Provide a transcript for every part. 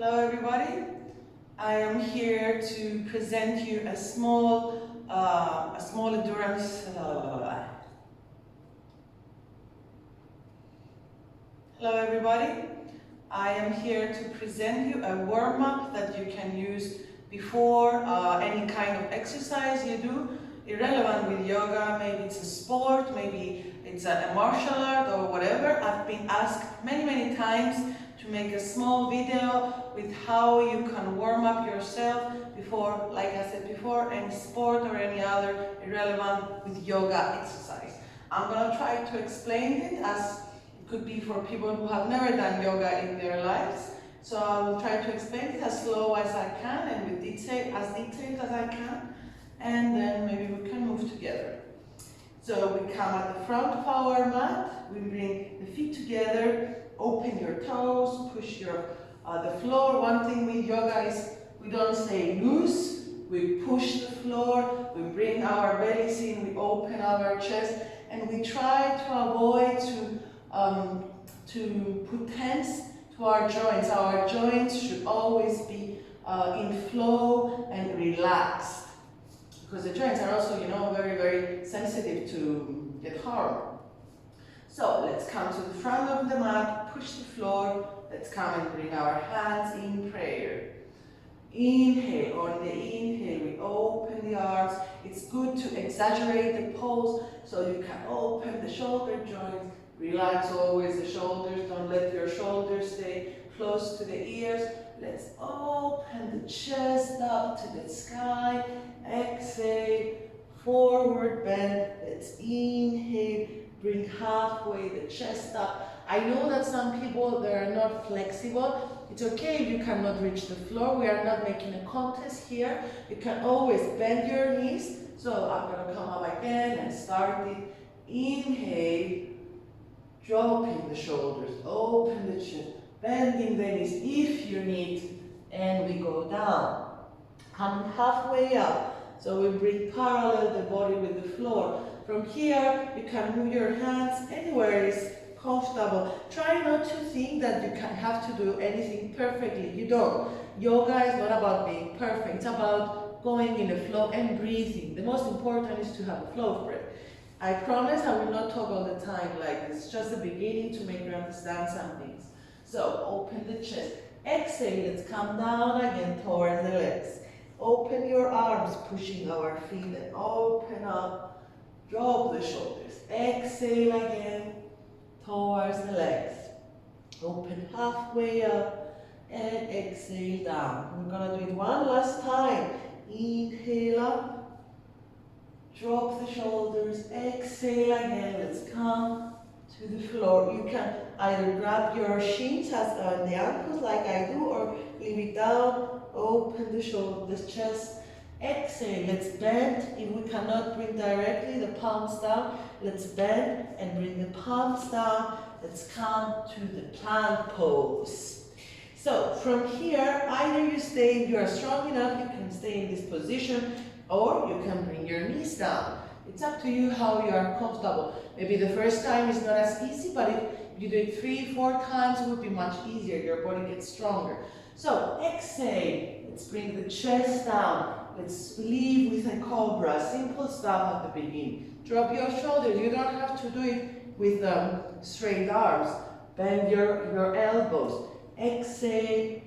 Hello everybody. I am here to present you a small endurance. Hello everybody. I am here to present you a warm-up that you can use before any kind of exercise you do, irrelevant with yoga. Maybe it's a sport, maybe it's a martial art or whatever. I've been asked many times to make a small video with how you can warm up yourself before, like I said before, any sport or any other irrelevant with yoga exercise. I'm going to try to explain it as it could be for people who have never done yoga in their lives. So I will try to explain it as slow as I can and with as detailed as I can, and then maybe we can move together. So we come at the front of our mat, we bring the feet together, open your toes, push the floor. One thing with yoga is we don't stay loose, we push the floor, we bring our bellies in, we open our chest, and we try to avoid to put tense to our joints. Our joints should always be in flow and relaxed, because the joints are also, very sensitive to get harmed. So let's come to the front of the mat, push the floor. Let's come and bring our hands in prayer. Inhale. On the inhale, we open the arms. It's good to exaggerate the pose so you can open the shoulder joints. Relax always the shoulders. Don't let your shoulders stay close to the ears. Let's open the chest up to the sky. Exhale. Forward bend. Let's inhale. Bring halfway the chest up. I know that some people, they are not flexible. It's okay if you cannot reach the floor. We are not making a contest here. You can always bend your knees. So I'm going to come up again and start it. Inhale, dropping the shoulders, open the chest, bending the knees if you need, and we go down. Come halfway up. So we bring parallel the body with the floor. From here, you can move your hands anywhere is comfortable. Try not to think that you can have to do anything perfectly. You don't. Yoga is not about being perfect. It's about going in a flow and breathing. The most important is to have a flow of breath. I promise I will not talk all the time like this. It's just the beginning to make you understand some things. So open the chest. Exhale. Let's come down again towards the legs. Open your arms, pushing our feet, and open up. Drop the shoulders. Exhale again towards the legs. Open halfway up and exhale down. We're going to do it one last time. Inhale up. Drop the shoulders. Exhale again. Let's come to the floor. You can either grab your shins as the ankles like I do, or leave it down. Open the shoulders, the chest. Exhale, let's bend. If we cannot bring directly the palms down, let's bend and bring the palms down. Let's come to the plank pose. So from here, either you are strong enough, you can stay in this position, or you can bring your knees down. It's up to you how you are comfortable. Maybe the first time is not as easy, but if you do it 3-4 times, it will be much easier. Your body gets stronger. So exhale, let's bring the chest down. Let's leave with a cobra, simple stuff at the beginning. Drop your shoulders. You don't have to do it with straight arms. Bend your elbows. Exhale.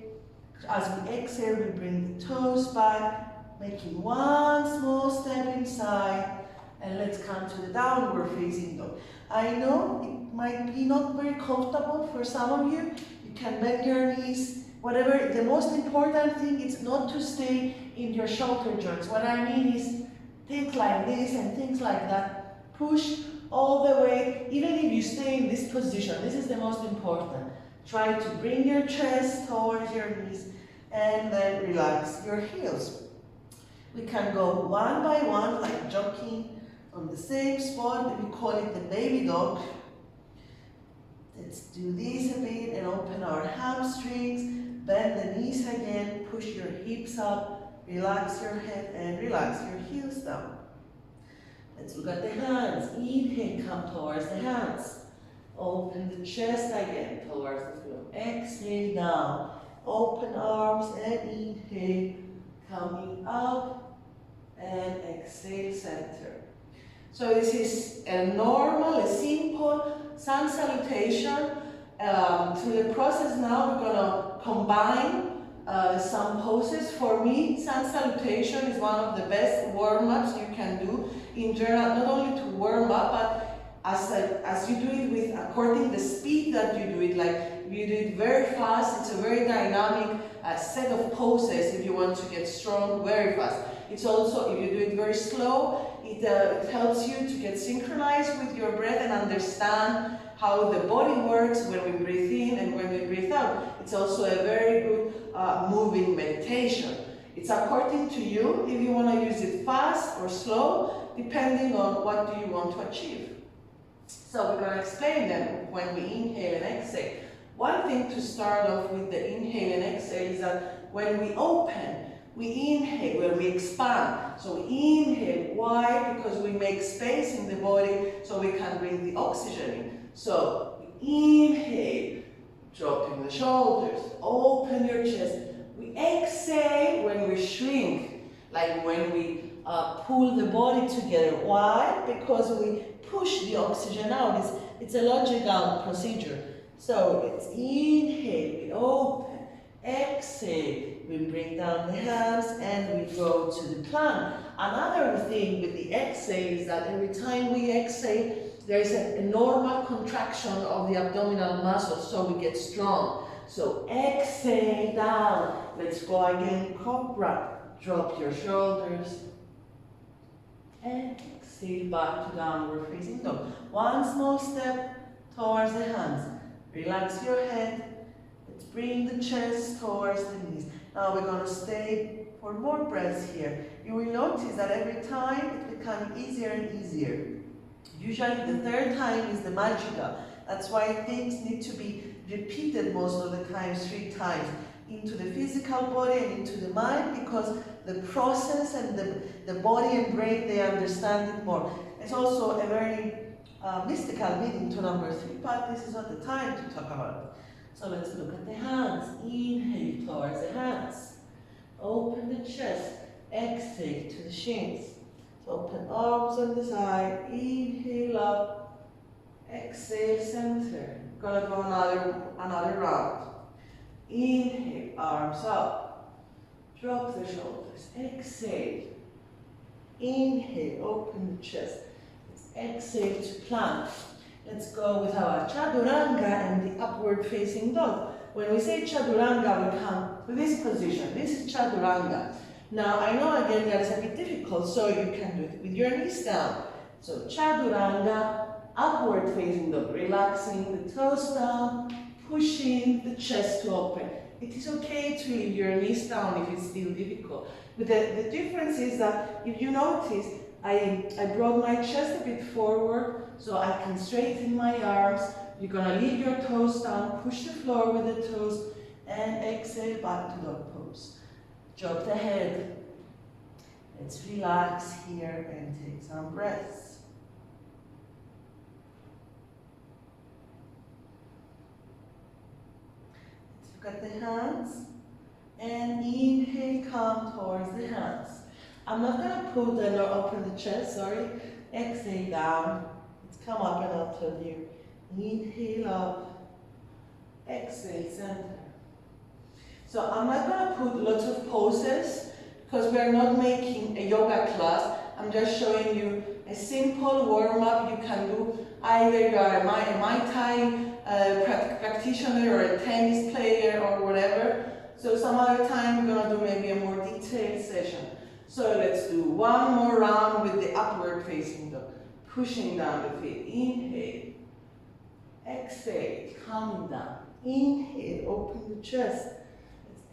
As we exhale, we bring the toes back, making one small step inside. And let's come to the downward facing dog. I know it might be not very comfortable for some of you. You can bend your knees. Whatever, the most important thing is not to stay in your shoulder joints. What I mean is things like this and things like that. Push all the way, even if you stay in this position. This is the most important. Try to bring your chest towards your knees and then relax your heels. We can go one by one, like jogging on the same spot. We call it the baby dog. Let's do this a bit and open our hamstrings. Bend the knees again, push your hips up, relax your head and relax your heels down. Let's look at the hands. Inhale, come towards the hands. Open the chest again towards the floor. Exhale down. Open arms and inhale, coming up and exhale, center. So this is a normal, a simple sun salutation. Through the process now, we're gonna combine some poses. For me, sun salutation is one of the best warm-ups you can do in general, not only to warm up, but as you do it with according the speed that you do it. Like if you do it very fast, it's a very dynamic set of poses if you want to get strong very fast. It's also, if you do it very slow, it helps you to get synchronized with your breath and understand how the body works when we breathe in and when we breathe out. It's also a very good moving meditation. It's according to you if you want to use it fast or slow, depending on what do you want to achieve. So we're going to explain them when we inhale and exhale. One thing to start off with the inhale and exhale is that when we open, we inhale, when we expand. So we inhale. Why? Because we make space in the body so we can bring the oxygen in. So we inhale, dropping the shoulders, open your chest. We exhale when we shrink, like when we pull the body together. Why? Because we push the oxygen out. It's a logical procedure. So it's inhale, we open, exhale, we bring down the hands and we go to the plank. Another thing with the exhale is that every time we exhale, there is a normal contraction of the abdominal muscles, so we get strong. So exhale down. Let's go again, cobra. Drop your shoulders. And exhale back to downward facing dog. One small step towards the hands. Relax your head. Let's bring the chest towards the knees. Now we're going to stay for more breaths here. You will notice that every time it becomes easier and easier. Usually the third time is the magica. That's why things need to be repeated most of the time, 3 times. Into the physical body and into the mind, because the process and the body and brain, they understand it more. It's also a very mystical meaning to number 3, but this is not the time to talk about it. So let's look at the hands. Inhale towards the hands. Open the chest. Exhale to the shins. So open arms on the side. Inhale up. Exhale center. Gonna go another round. Inhale, arms up. Drop the shoulders. Exhale. Inhale, open the chest. Exhale to plank. Let's go with our chaturanga and the upward facing dog. When we say chaturanga, we come to this position. This is chaturanga. Now, I know again that is a bit difficult, so you can do it with your knees down. So chaturanga, upward facing dog, relaxing the toes down, pushing the chest to open. It is okay to leave your knees down if it's still difficult. But the difference is that if you notice, I brought my chest a bit forward so I can straighten my arms. You're gonna leave your toes down, push the floor with the toes, and exhale back to dog pose. Drop the head. Let's relax here and take some breaths. Let's look at the hands. And inhale, come towards the hands. I'm not going to put and open the chest, sorry. Exhale down. Let's come up and I'll tell you. Inhale up. Exhale, center. So I'm not going to put lots of poses because we are not making a yoga class. I'm just showing you a simple warm-up you can do. Either you are a Muay Thai practitioner or a tennis player or whatever. So some other time we're going to do maybe a more detailed session. So let's do one more round with the upward facing dog. Pushing down the feet. Inhale. Exhale. Coming down. Inhale. Open the chest.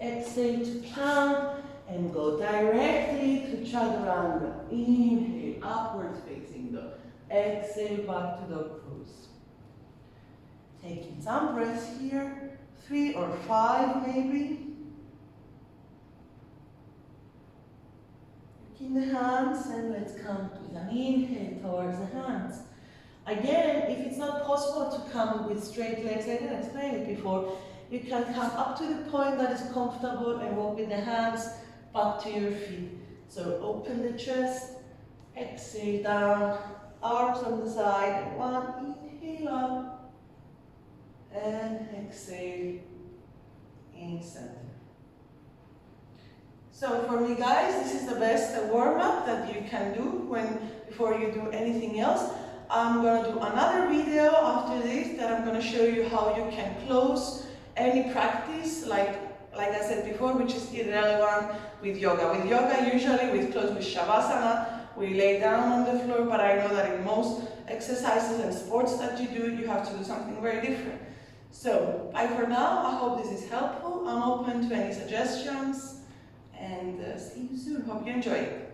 Let's exhale to plank and go directly to chaturanga. Inhale. Upward facing dog. Exhale back to dog pose. Taking some breaths here. 3 or 5 maybe. In the hands, and let's come with an inhale towards the hands. Again, if it's not possible to come with straight legs, I didn't explain it before, You can come up to the point that is comfortable and walk with the hands back to your feet. So open the chest, exhale down, arms on the side, and one, inhale up, and exhale in center. So for me guys, this is the best warm-up that you can do before you do anything else. I'm going to do another video after this that I'm going to show you how you can close any practice, like I said before, which is irrelevant with yoga. With yoga, usually we close with Shavasana, we lay down on the floor, but I know that in most exercises and sports that you do, you have to do something very different. So, bye for now. I hope this is helpful. I'm open to any suggestions, and see you soon. Hope you enjoy it.